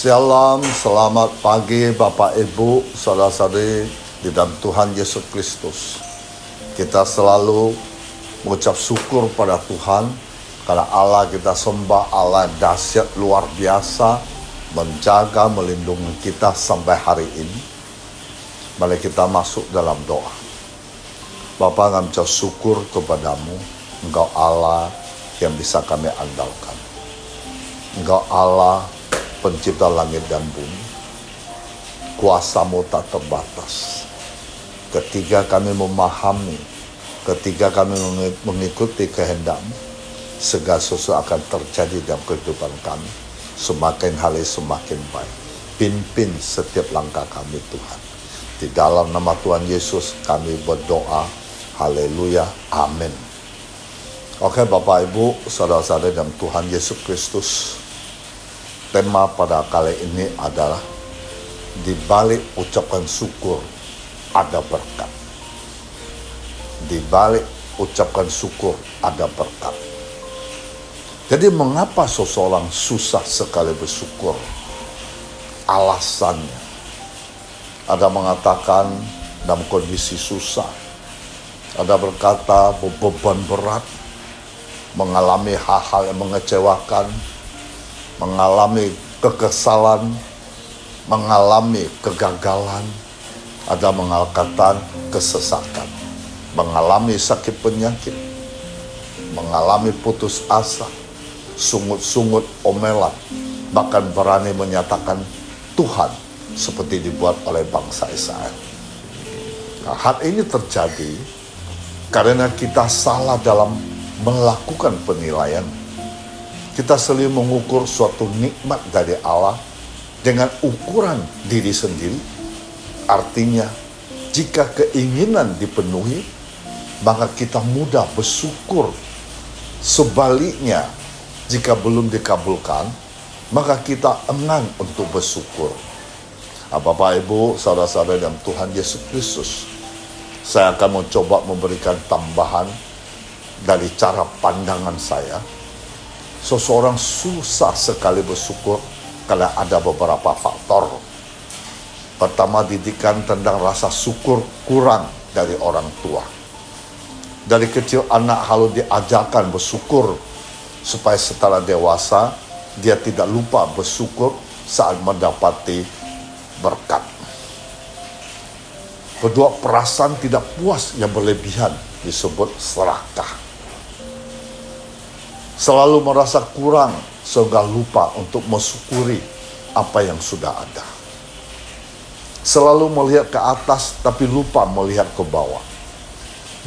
Shalom, selamat pagi Bapak Ibu, saudara-saudari di dalam Tuhan Yesus Kristus. Kita selalu mengucap syukur pada Tuhan karena Allah kita sembah, Allah dahsyat luar biasa, menjaga, melindungi kita sampai hari ini. Mari kita masuk dalam doa. Bapa, kami ucap syukur kepadamu, Engkau Allah yang bisa kami andalkan. Engkau Allah pencipta langit dan bumi, kuasa-Mu tak terbatas. Ketika kami memahami, ketika kami mengikuti kehendak-Mu, segala sesuatu akan terjadi dalam kehidupan kami. Semakin hari semakin baik. Pimpin setiap langkah kami Tuhan. Di dalam nama Tuhan Yesus kami berdoa. Haleluya. Amin. Oke Bapak Ibu, saudara-saudara dalam Tuhan Yesus Kristus. Tema pada kali ini adalah di balik ucapan syukur ada berkat. Di balik ucapan syukur ada berkat. Jadi mengapa seseorang susah sekali bersyukur? Alasannya. Ada mengatakan dalam kondisi susah. Ada berkata beban berat, mengalami hal-hal yang mengecewakan, mengalami kekesalan, mengalami kegagalan, ada mengatakan kesesakan, mengalami sakit penyakit, mengalami putus asa, sungut-sungut omelan, bahkan berani menyatakan Tuhan seperti dibuat oleh bangsa Israel. Nah, hal ini terjadi karena kita salah dalam melakukan penilaian. Kita selalu mengukur suatu nikmat dari Allah dengan ukuran diri sendiri. Artinya, jika keinginan dipenuhi, maka kita mudah bersyukur. Sebaliknya, jika belum dikabulkan, maka kita enggan untuk bersyukur. Bapak, Ibu, saudara-saudara dalam Tuhan Yesus Kristus, saya akan mencoba memberikan tambahan dari cara pandangan saya. Seseorang susah sekali bersyukur karena ada beberapa faktor. Pertama, didikan tentang rasa syukur kurang dari orang tua. Dari kecil anak harus diajarkan bersyukur supaya setelah dewasa dia tidak lupa bersyukur saat mendapati berkat. Kedua, perasaan tidak puas yang berlebihan disebut serakah. Selalu merasa kurang sehingga lupa untuk mensyukuri apa yang sudah ada. Selalu melihat ke atas tapi lupa melihat ke bawah.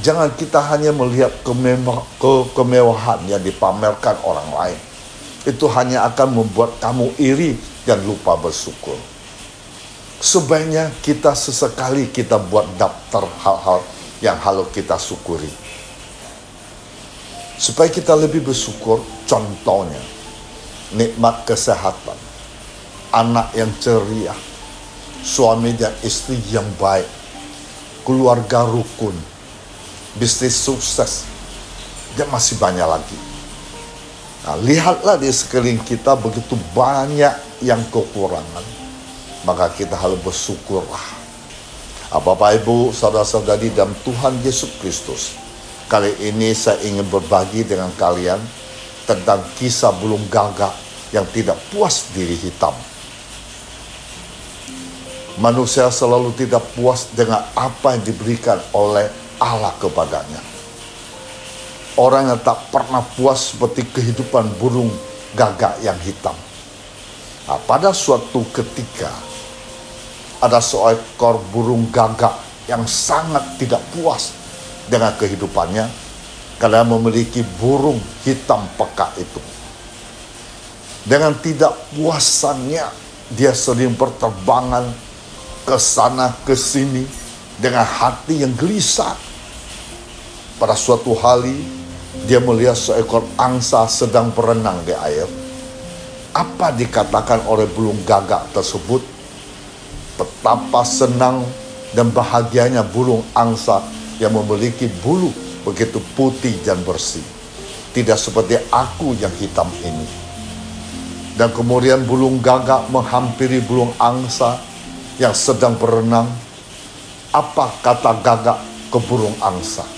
Jangan kita hanya melihat kemewahan yang dipamerkan orang lain. Itu hanya akan membuat kamu iri dan lupa bersyukur. Sebaiknya kita sesekali kita buat daftar hal-hal yang harus kita syukuri. Supaya kita lebih bersyukur, contohnya, nikmat kesehatan, anak yang ceria, suami dan istri yang baik, keluarga rukun, bisnis sukses, dan masih banyak lagi. Nah, lihatlah di sekeliling kita begitu banyak yang kekurangan, maka kita harus bersyukurlah. Bapak, Ibu, saudara-saudari dalam Tuhan Yesus Kristus, kali ini saya ingin berbagi dengan kalian tentang kisah burung gagak yang tidak puas diri hitam. Manusia selalu tidak puas dengan apa yang diberikan oleh Allah kepadanya. Orang yang tak pernah puas seperti kehidupan burung gagak yang hitam. Nah, pada suatu ketika ada seekor burung gagak yang sangat tidak puas dengan kehidupannya karena memiliki burung hitam pekat itu. Dengan tidak puasannya, dia sering berterbangan ke sana ke sini dengan hati yang gelisah. Pada suatu hari, dia melihat seekor angsa sedang berenang di air. Apa dikatakan oleh burung gagak tersebut? Betapa senang dan bahagianya burung angsa yang memiliki bulu begitu putih dan bersih. Tidak seperti aku yang hitam ini. Dan kemudian burung gagak menghampiri burung angsa yang sedang berenang. Apa kata gagak ke burung angsa?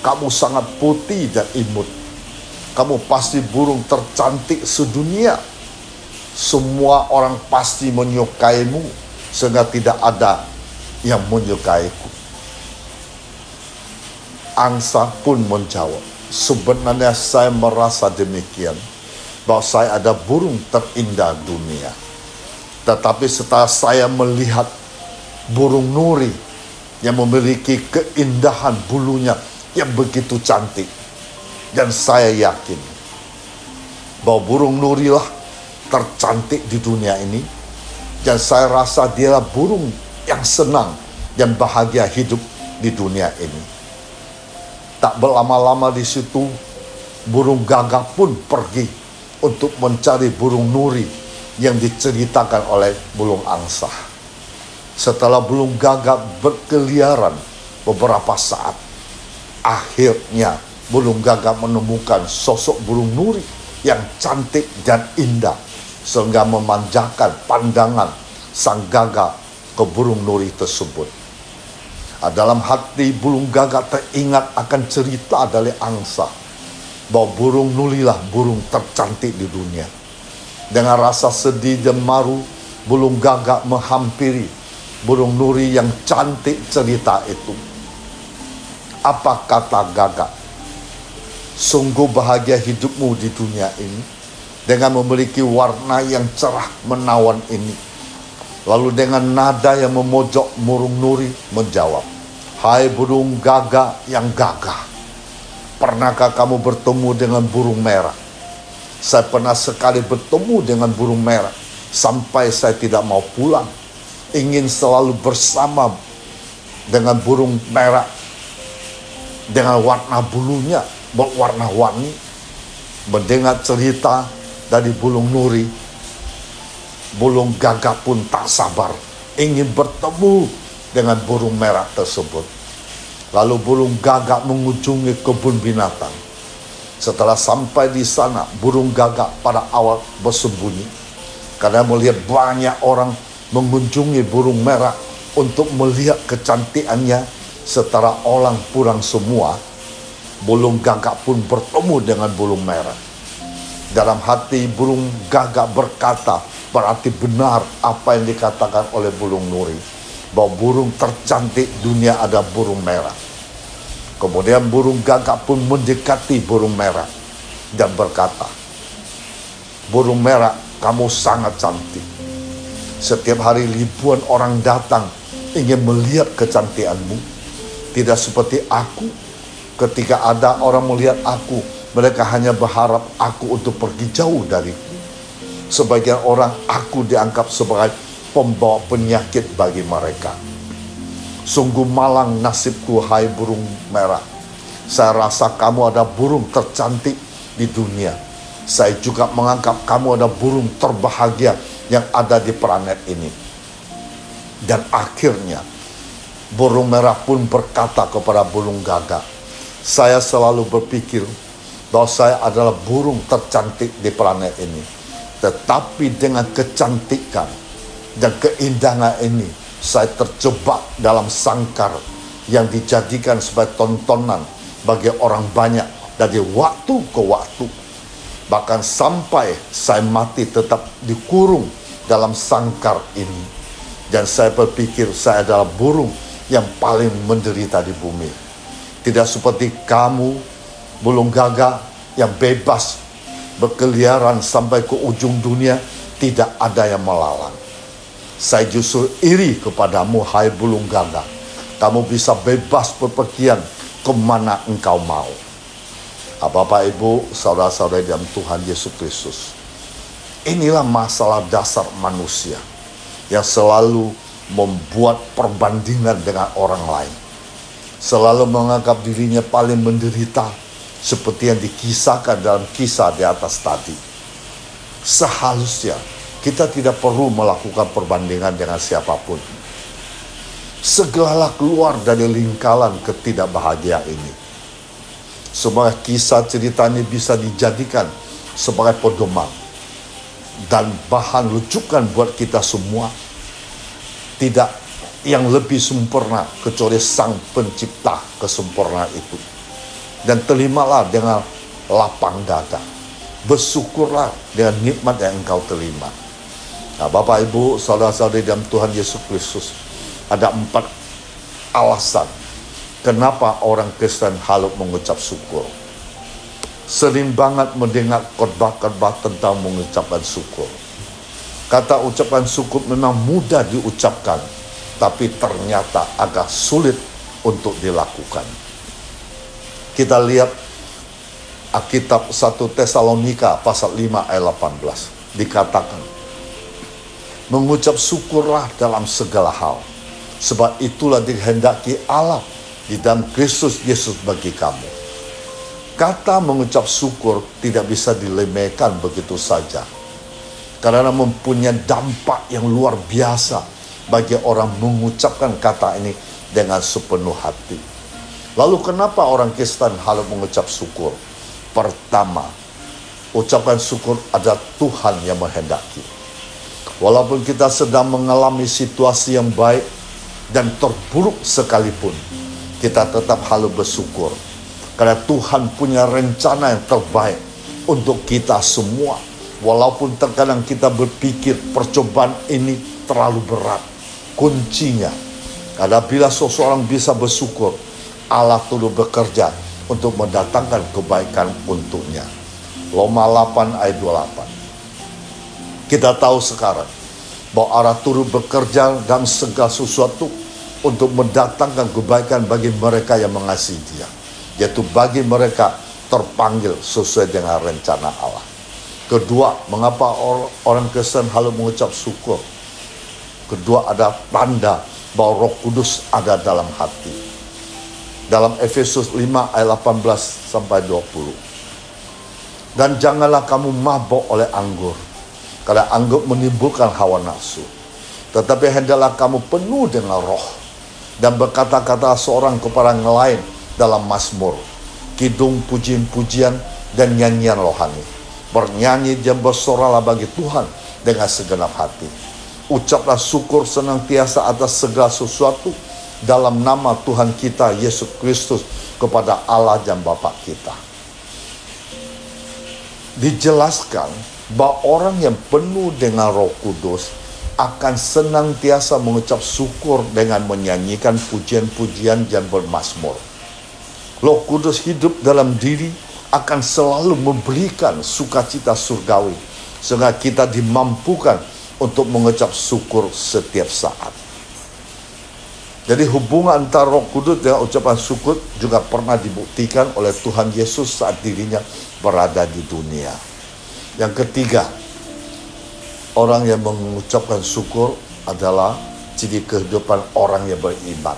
Kamu sangat putih dan imut. Kamu pasti burung tercantik sedunia. Semua orang pasti menyukaimu, sehingga tidak ada yang menyukaiku. Angsa pun menjawab, sebenarnya saya merasa demikian, bahwa saya ada burung terindah dunia. Tetapi setelah saya melihat burung nuri yang memiliki keindahan bulunya yang begitu cantik, dan saya yakin bahwa burung nurilah tercantik di dunia ini, dan saya rasa dialah burung yang senang dan bahagia hidup di dunia ini. Tak berlama-lama di situ, burung gagak pun pergi untuk mencari burung nuri yang diceritakan oleh burung angsa. Setelah burung gagak berkeliaran beberapa saat, akhirnya burung gagak menemukan sosok burung nuri yang cantik dan indah, sehingga memanjakan pandangan sang gagak ke burung nuri tersebut. Dalam hati burung gagak teringat akan cerita dari angsa, bahwa burung nurilah burung tercantik di dunia. Dengan rasa sedih dan malu, burung gagak menghampiri burung nuri yang cantik cerita itu. Apa kata gagak? Sungguh bahagia hidupmu di dunia ini dengan memiliki warna yang cerah menawan ini. Lalu dengan nada yang memojok burung nuri menjawab, hai burung gagak yang gagah, pernahkah kamu bertemu dengan burung merah? Saya pernah sekali bertemu dengan burung merah, sampai saya tidak mau pulang, ingin selalu bersama dengan burung merah, dengan warna bulunya berwarna-warni. Mendengar cerita dari burung nuri, burung gagak pun tak sabar ingin bertemu dengan burung merah tersebut. Lalu burung gagak mengunjungi kebun binatang. Setelah sampai di sana, burung gagak pada awal bersembunyi karena melihat banyak orang mengunjungi burung merah untuk melihat kecantikannya. Setelah orang pulang semua, burung gagak pun bertemu dengan burung merah. Dalam hati burung gagak berkata, berarti benar apa yang dikatakan oleh burung nuri, bahwa burung tercantik dunia ada burung merah. Kemudian burung gagak pun mendekati burung merah dan berkata, burung merah, kamu sangat cantik. Setiap hari ribuan orang datang ingin melihat kecantikanmu. Tidak seperti aku, ketika ada orang melihat aku, mereka hanya berharap aku untuk pergi jauh dariku. Sebagian orang aku dianggap sebagai pembawa penyakit bagi mereka. Sungguh malang nasibku, hai burung merah. Saya rasa kamu ada burung tercantik di dunia. Saya juga menganggap kamu ada burung terbahagia yang ada di planet ini. Dan akhirnya burung merah pun berkata kepada burung gagak, saya selalu berpikir bahwa saya adalah burung tercantik di planet ini. Tetapi dengan kecantikan dan keindahan ini, saya terjebak dalam sangkar yang dijadikan sebagai tontonan bagi orang banyak dari waktu ke waktu. Bahkan sampai saya mati tetap dikurung dalam sangkar ini. Dan saya berpikir saya adalah burung yang paling menderita di bumi. Tidak seperti kamu, burung gagak yang bebas berkeliaran sampai ke ujung dunia, tidak ada yang melawan. Saya justru iri kepadamu, hai burung gagak. Kamu bisa bebas berpergian kemana engkau mau. Bapak, Ibu, saudara-saudari dalam Tuhan Yesus Kristus. Inilah masalah dasar manusia yang selalu membuat perbandingan dengan orang lain. Selalu menganggap dirinya paling menderita, seperti yang dikisahkan dalam kisah di atas tadi. Seharusnya kita tidak perlu melakukan perbandingan dengan siapapun. Segeralah keluar dari lingkaran ketidakbahagiaan ini. Semua kisah cerita ini bisa dijadikan sebagai pedoman dan bahan rujukan buat kita semua. Tidak yang lebih sempurna kecuali Sang Pencipta kesempurnaan itu. Dan terimalah dengan lapang dada. Bersyukurlah dengan nikmat yang engkau terima. Nah, Bapak, Ibu, saudara-saudari dalam Tuhan Yesus Kristus, ada 4 alasan kenapa orang Kristen harus mengucap syukur. Sering banget mendengar khotbah-khotbah tentang mengucapkan syukur. Kata ucapan syukur memang mudah diucapkan, tapi ternyata agak sulit untuk dilakukan. Kita lihat Alkitab 1 Tesalonika pasal 5 ayat 18. Dikatakan, mengucap syukurlah dalam segala hal, sebab itulah dikehendaki Allah di dalam Kristus Yesus bagi kamu. Kata mengucap syukur tidak bisa dilemehkan begitu saja, karena mempunyai dampak yang luar biasa bagi orang mengucapkan kata ini dengan sepenuh hati. Lalu kenapa orang Kristen harus mengucap syukur? Pertama, ucapan syukur adalah Tuhan yang menghendaki. Walaupun kita sedang mengalami situasi yang baik dan terburuk sekalipun, kita tetap harus bersyukur. Karena Tuhan punya rencana yang terbaik untuk kita semua. Walaupun terkadang kita berpikir percobaan ini terlalu berat, kuncinya adalah bila seseorang bisa bersyukur, Allah turut bekerja untuk mendatangkan kebaikan untuknya. Roma 8 ayat 28. Kita tahu sekarang bahwa Allah turut bekerja dalam segala sesuatu untuk mendatangkan kebaikan bagi mereka yang mengasihi Dia, yaitu bagi mereka terpanggil sesuai dengan rencana Allah. Kedua, mengapa orang Kristen harus mengucap syukur? Kedua, ada tanda bahwa Roh Kudus ada dalam hati. Dalam Efesus 5 ayat 18 sampai 20. Dan janganlah kamu mabok oleh anggur, karena anggur menimbulkan hawa nafsu. Tetapi hendaklah kamu penuh dengan roh, dan berkata-kata seorang kepada yang lain dalam mazmur, kidung, pujian-pujian, dan nyanyian rohani. Bernyanyi dan bersoralah bagi Tuhan dengan segenap hati. Ucaplah syukur senantiasa atas segala sesuatu dalam nama Tuhan kita Yesus Kristus kepada Allah dan Bapa kita. Dijelaskan bahwa orang yang penuh dengan Roh Kudus akan senantiasa mengucap syukur dengan menyanyikan pujian-pujian dan bermazmur. Roh Kudus hidup dalam diri akan selalu memberikan sukacita surgawi, sehingga kita dimampukan untuk mengucap syukur setiap saat. Jadi hubungan antara Roh Kudus dengan ucapan syukur juga pernah dibuktikan oleh Tuhan Yesus saat dirinya berada di dunia. Yang ketiga, orang yang mengucapkan syukur adalah ciri kehidupan orang yang beriman.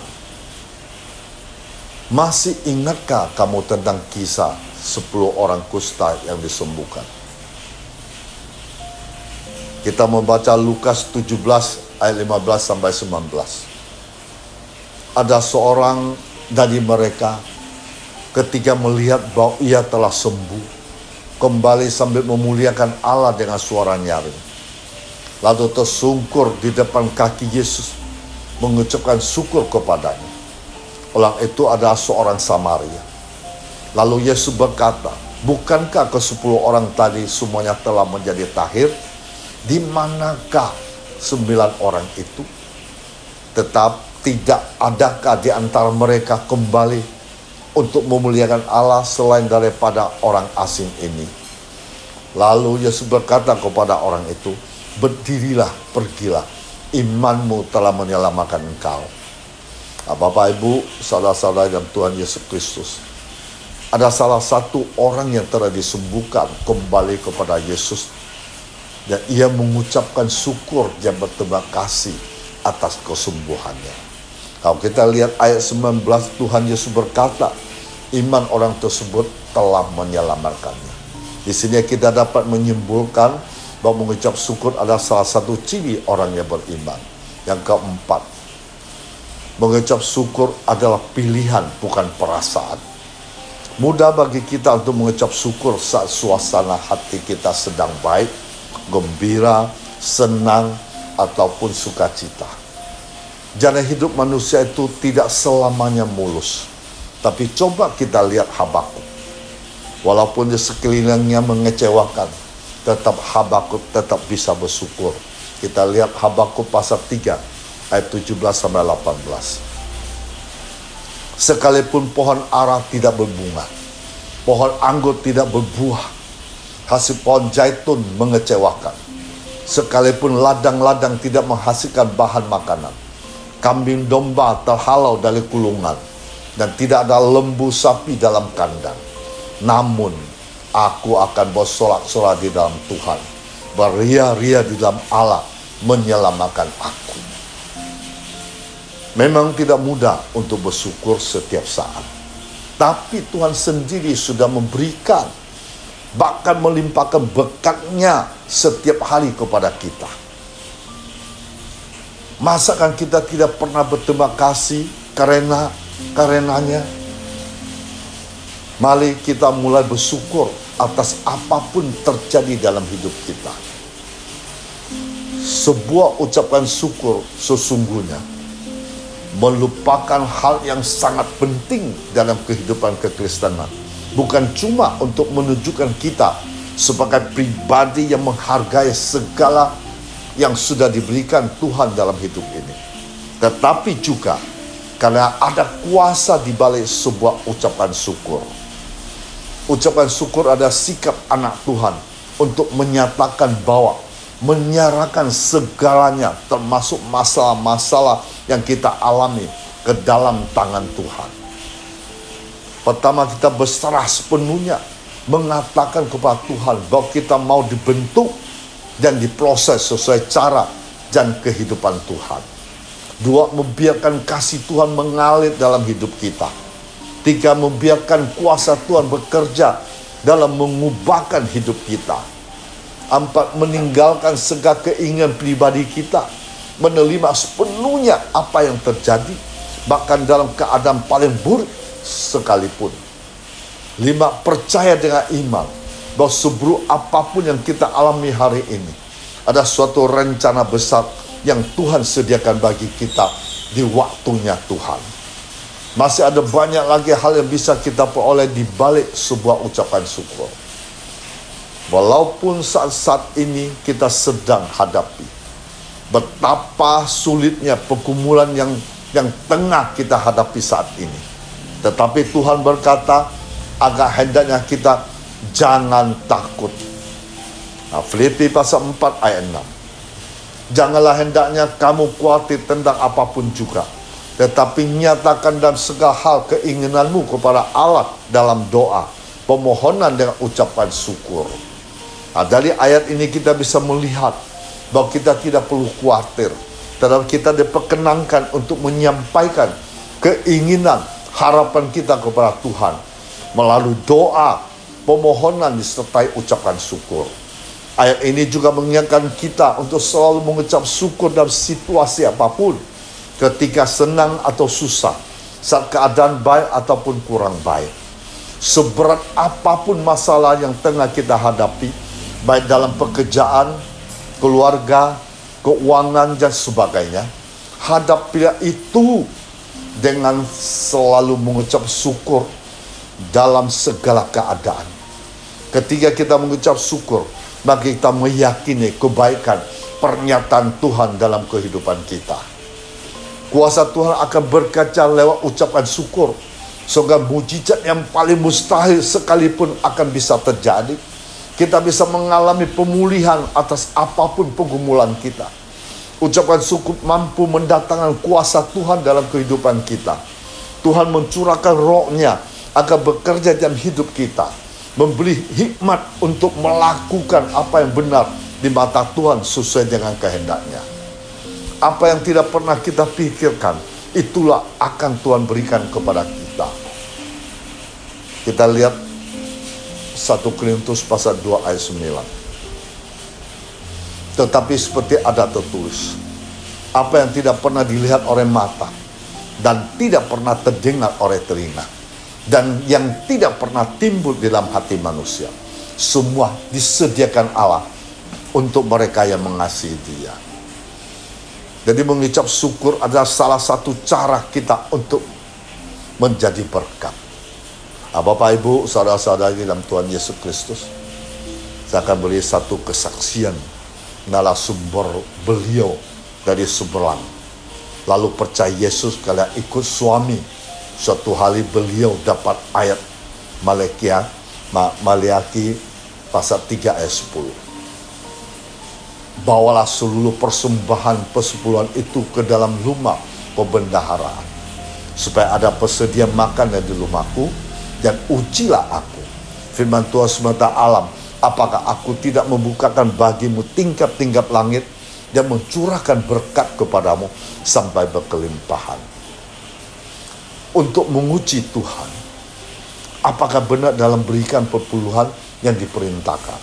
Masih ingatkah kamu tentang kisah 10 orang kusta yang disembuhkan? Kita membaca Lukas 17 ayat 15 sampai 19. Ada seorang dari mereka ketika melihat bahwa ia telah sembuh, kembali sambil memuliakan Allah dengan suara nyaring. Lalu tersungkur di depan kaki Yesus, mengucapkan syukur kepadanya. Orang itu adalah seorang Samaria. Lalu Yesus berkata, bukankah ke-10 orang tadi semuanya telah menjadi tahir? Di manakah 9 orang itu? Tetap tidak adakah di antara mereka kembali untuk memuliakan Allah selain daripada orang asing ini? Lalu Yesus berkata kepada orang itu, berdirilah, pergilah, imanmu telah menyelamatkan engkau. Nah, Bapak, Ibu, saudara-saudara dalam Tuhan Yesus Kristus, ada salah satu orang yang telah disembuhkan kembali kepada Yesus, dan ia mengucapkan syukur dan berterima kasih atas kesembuhannya. Kalau kita lihat ayat 19, Tuhan Yesus berkata, iman orang tersebut telah menyelamatkannya. Di sini kita dapat menyimpulkan bahwa mengucap syukur adalah salah satu ciri orang yang beriman. Yang keempat, mengucap syukur adalah pilihan, bukan perasaan. Mudah bagi kita untuk mengucap syukur saat suasana hati kita sedang baik, gembira, senang, ataupun sukacita. Jalan hidup manusia itu tidak selamanya mulus. Tapi coba kita lihat Habakuk. Walaupun di sekelilingnya mengecewakan, tetap Habakuk tetap bisa bersyukur. Kita lihat Habakuk pasal 3 ayat 17-18. Sekalipun pohon ara tidak berbunga, pohon anggur tidak berbuah, hasil pohon zaitun mengecewakan. Sekalipun ladang-ladang tidak menghasilkan bahan makanan, kambing domba terhalau dari kulungan, dan tidak ada lembu sapi dalam kandang, namun aku akan bersorak-sorak di dalam Tuhan, beria-ria di dalam Allah menyelamatkan aku. Memang tidak mudah untuk bersyukur setiap saat, tapi Tuhan sendiri sudah memberikan, bahkan melimpahkan berkat-Nya setiap hari kepada kita. Masakan kita tidak pernah berterima kasih karenanya? Mari kita mulai bersyukur atas apapun terjadi dalam hidup kita. Sebuah ucapan syukur sesungguhnya melupakan hal yang sangat penting dalam kehidupan kekristenan. Bukan cuma untuk menunjukkan kita sebagai pribadi yang menghargai segala yang sudah diberikan Tuhan dalam hidup ini, tetapi juga karena ada kuasa di balik sebuah ucapan syukur. Ucapan syukur adalah sikap anak Tuhan untuk menyatakan bahwa menyerahkan segalanya, termasuk masalah-masalah yang kita alami, ke dalam tangan Tuhan. Pertama, kita berserah sepenuhnya, mengatakan kepada Tuhan bahwa kita mau dibentuk dan diproses sesuai cara dan kehidupan Tuhan. 2, membiarkan kasih Tuhan mengalir dalam hidup kita. 3, membiarkan kuasa Tuhan bekerja dalam mengubahkan hidup kita. 4, meninggalkan segala keinginan pribadi kita, menerima sepenuhnya apa yang terjadi, bahkan dalam keadaan paling buruk sekalipun. 5, percaya dengan iman bahwa seburuk apapun yang kita alami hari ini, ada suatu rencana besar yang Tuhan sediakan bagi kita di waktunya Tuhan. Masih ada banyak lagi hal yang bisa kita peroleh di balik sebuah ucapan syukur. Walaupun saat-saat ini kita sedang hadapi betapa sulitnya pergumulan yang tengah kita hadapi saat ini, tetapi Tuhan berkata agar hendaknya kita jangan takut. Filipi pasal 4 ayat 6. Janganlah hendaknya kamu khawatir tentang apapun juga, tetapi nyatakan dalam segala hal keinginanmu kepada Allah dalam doa, pemohonan dengan ucapan syukur. Dari ayat ini kita bisa melihat bahwa kita tidak perlu khawatir, tetapi kita diperkenankan untuk menyampaikan keinginan, harapan kita kepada Tuhan melalui doa, pemohonan disertai ucapan syukur. Ayat ini juga mengingatkan kita untuk selalu mengucap syukur dalam situasi apapun, ketika senang atau susah, saat keadaan baik ataupun kurang baik. Seberat apapun masalah yang tengah kita hadapi, baik dalam pekerjaan, keluarga, keuangan, dan sebagainya, hadapilah itu dengan selalu mengucap syukur dalam segala keadaan. Ketika kita mengucap syukur, maka kita meyakini kebaikan pernyataan Tuhan dalam kehidupan kita. Kuasa Tuhan akan berkaca lewat ucapan syukur, sehingga mujizat yang paling mustahil sekalipun akan bisa terjadi. Kita bisa mengalami pemulihan atas apapun pergumulan kita. Ucapan syukur mampu mendatangkan kuasa Tuhan dalam kehidupan kita. Tuhan mencurahkan roh-Nya agar bekerja dalam hidup kita, memberi hikmat untuk melakukan apa yang benar di mata Tuhan sesuai dengan kehendak-Nya. Apa yang tidak pernah kita pikirkan, itulah akan Tuhan berikan kepada kita. Kita lihat 1 Korintus pasal 2 ayat 9. Tetapi seperti ada tertulis, apa yang tidak pernah dilihat oleh mata, dan tidak pernah terdengar oleh telinga, dan yang tidak pernah timbul dalam hati manusia, semua disediakan Allah untuk mereka yang mengasihi Dia. Jadi mengucap syukur adalah salah satu cara kita untuk menjadi berkat. Bapak, Ibu, saudara-saudari dalam Tuhan Yesus Kristus, saya akan beri satu kesaksian narasumber beliau dari Seberang. Lalu percaya Yesus kalian ikut suami. Suatu hari beliau dapat ayat Maliaki pasal 3 ayat 10. Bawalah seluruh persembahan persepuluhan itu ke dalam rumah pembendaharaan, supaya ada persedia makan di rumahku, dan ujilah aku. Firman Tuhan semesta alam, apakah aku tidak membukakan bagimu tingkap-tingkap langit dan mencurahkan berkat kepadamu sampai berkelimpahan. Untuk menguji Tuhan, apakah benar dalam berikan perpuluhan yang diperintahkan.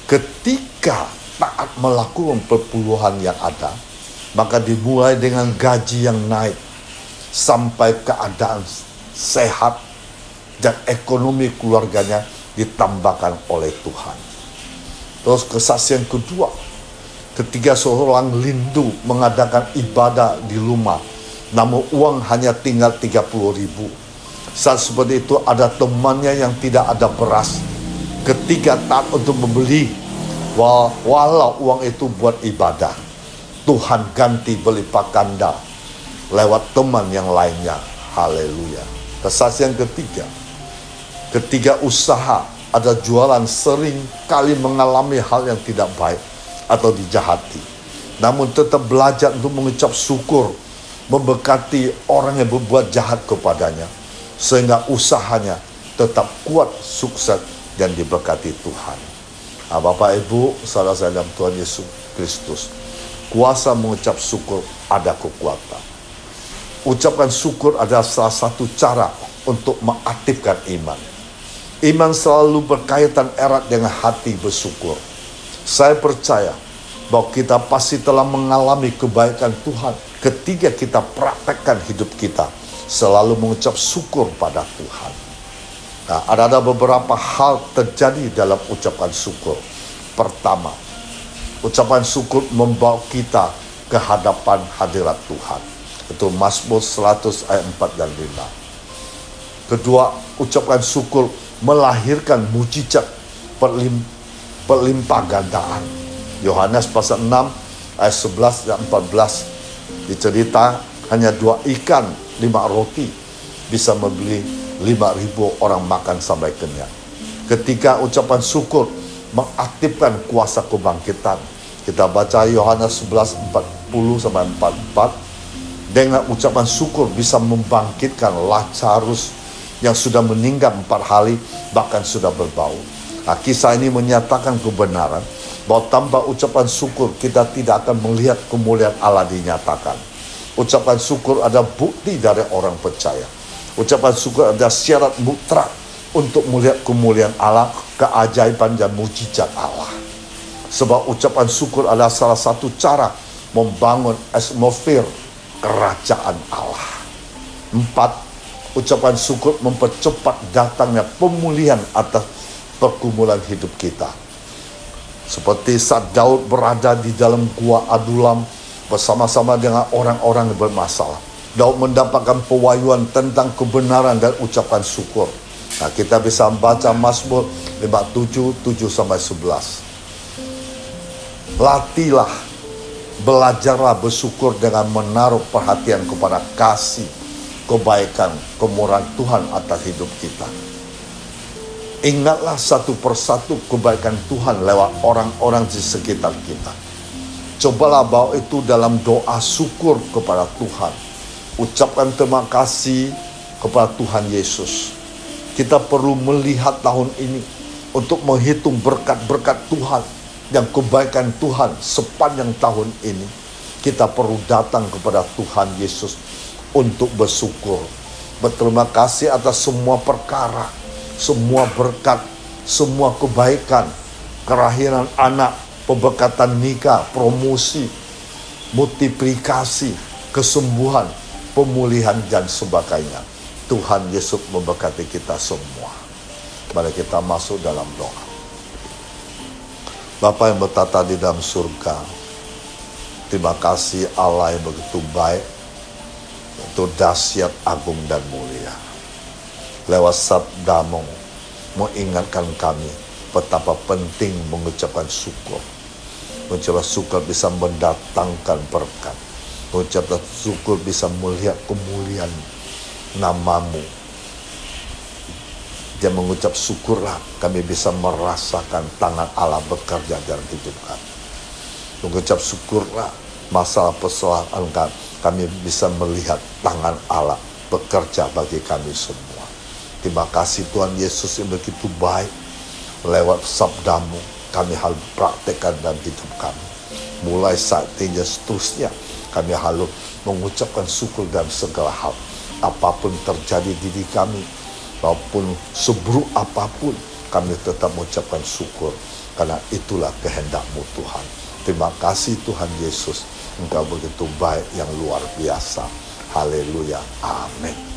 Ketika taat melakukan perpuluhan yang ada, maka dimulai dengan gaji yang naik sampai keadaan sehat dan ekonomi keluarganya ditambahkan oleh Tuhan. Terus kesaksian kedua, ketika seorang lindu mengadakan ibadah di rumah, namun uang hanya tinggal 30.000. Saat seperti itu ada temannya yang tidak ada beras. Ketika taat untuk membeli, walau uang itu buat ibadah, Tuhan ganti berlipat ganda lewat teman yang lainnya. Haleluya. Kesaksian ketiga, ketika usaha ada jualan sering kali mengalami hal yang tidak baik atau dijahati, namun tetap belajar untuk mengucap syukur, memberkati orang yang berbuat jahat kepadanya, sehingga usahanya tetap kuat, sukses, dan diberkati Tuhan. Bapak, Ibu, saudara saya dalam Tuhan Yesus Kristus, kuasa mengucap syukur ada kekuatan. Ucapan syukur adalah salah satu cara untuk mengaktifkan iman. Iman selalu berkaitan erat dengan hati bersyukur. Saya percaya bahwa kita pasti telah mengalami kebaikan Tuhan ketika kita praktekkan hidup kita selalu mengucap syukur pada Tuhan. Nah, ada beberapa hal terjadi dalam ucapan syukur. Pertama, ucapan syukur membawa kita ke hadapan hadirat Tuhan. Itu Mazmur 100 ayat 4 dan 5. Kedua, ucapan syukur melahirkan mujizat berlimpah gandaan. Yohanes pasal 6 ayat 11 dan 14 dicerita hanya 2 ikan 5 roti bisa membeli 5.000 orang makan sampai kenyang. Ketika ucapan syukur mengaktifkan kuasa kebangkitan. Kita baca Yohanes 11:40 sampai 44. Dengan ucapan syukur bisa membangkitkan Lazarus yang sudah meninggal 4 hari, bahkan sudah berbau. Nah, kisah ini menyatakan kebenaran bahwa tanpa ucapan syukur kita tidak akan melihat kemuliaan Allah dinyatakan. Ucapan syukur ada bukti dari orang percaya. Ucapan syukur adalah syarat mutlak untuk melihat kemuliaan Allah, keajaiban dan mujizat Allah. Sebab ucapan syukur adalah salah satu cara membangun atmosfer kerajaan Allah. 4. Ucapan syukur mempercepat datangnya pemulihan atas pergumulan hidup kita. Seperti saat Daud berada di dalam gua Adulam bersama-sama dengan orang-orang yang bermasalah. Daud mendapatkan pewahyuan tentang kebenaran dan ucapan syukur. Nah, kita bisa membaca Mazmur 57, 7-11. Latihlah, belajarlah bersyukur dengan menaruh perhatian kepada kasih, kebaikan, kemurahan Tuhan atas hidup kita. Ingatlah satu persatu kebaikan Tuhan lewat orang-orang di sekitar kita. Cobalah bawa itu dalam doa syukur kepada Tuhan. Ucapkan terima kasih kepada Tuhan Yesus. Kita perlu melihat tahun ini untuk menghitung berkat-berkat Tuhan dan kebaikan Tuhan sepanjang tahun ini. Kita perlu datang kepada Tuhan Yesus untuk bersyukur. Berterima kasih atas semua perkara, semua berkat, semua kebaikan, kelahiran anak, pemberkatan nikah, promosi, multiplikasi, kesembuhan, pemulihan dan sebagainya. Tuhan Yesus memberkati kita semua. Mari kita masuk dalam doa. Bapa yang bertata di dalam surga, terima kasih Allah yang begitu baik, itu dahsyat, agung dan mulia. Lewat sabdamu mengingatkan kami betapa penting mengucapkan syukur. Mengucapkan syukur bisa mendatangkan berkat. Mengucapkan syukur bisa melihat kemuliaan namamu. Dia mengucap syukurlah, kami bisa merasakan tangan Allah bekerja dalam hidup kami. Mengucap syukurlah, masalah persoalan kami bisa melihat tangan Allah bekerja bagi kami semua. Terima kasih Tuhan Yesus yang begitu baik. Lewat sabdamu kami harus praktekkan dalam hidup kami. Mulai saat ini seterusnya kami harus mengucapkan syukur dalam segala hal. Apapun terjadi di diri kami, maupun seburuk apapun, kami tetap mengucapkan syukur. Karena itulah kehendak-Mu Tuhan. Terima kasih Tuhan Yesus. Engkau begitu baik yang luar biasa. Haleluya. Amin.